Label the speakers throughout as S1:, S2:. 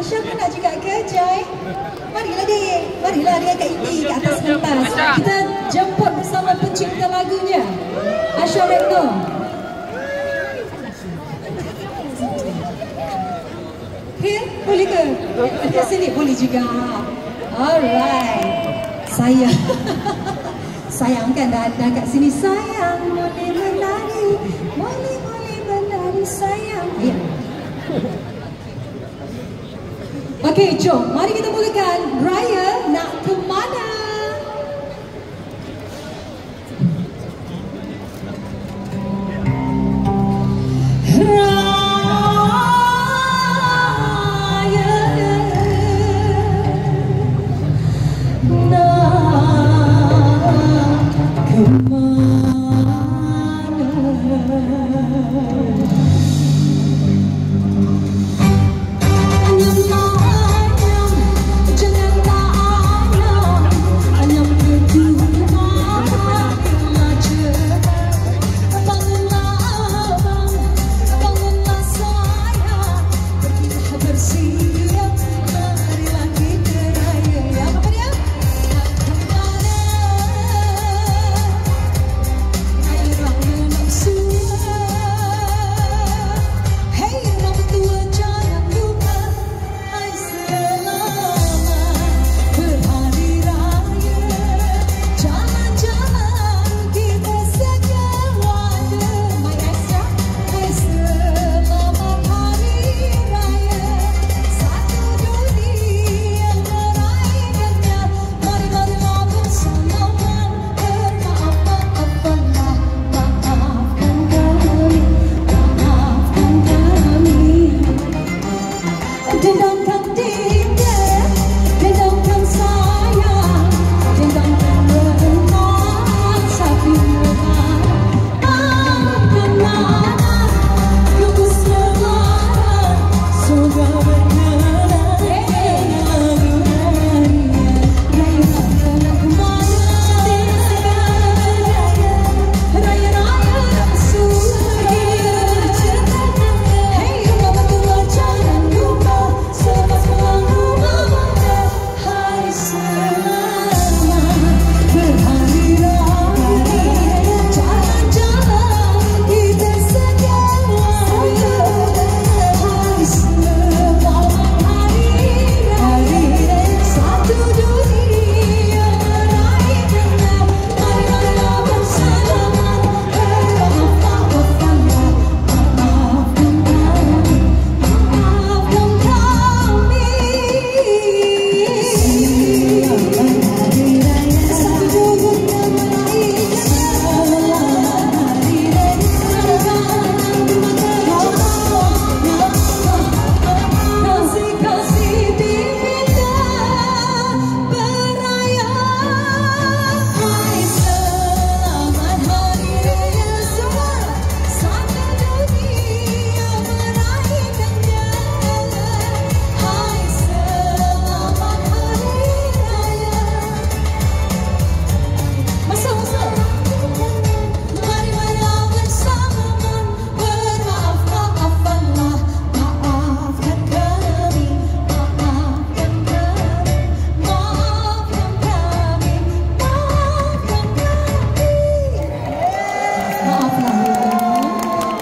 S1: Asya pun nak juga ke, Joy? Marilah dia. Marilah dia kat ini, kat atas pentas. Kita jemput bersama pencipta lagunya, Asya Retno. Here, boleh ke? Kat sini boleh juga. Alright. Sayangkan dah kat sini. Sayang, boleh menari. Boleh menari, sayang. Ya. Okey, jom. Mari kita mulakan. Raya nak ke mana?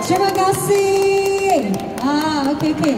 S1: Terima kasih. Okey.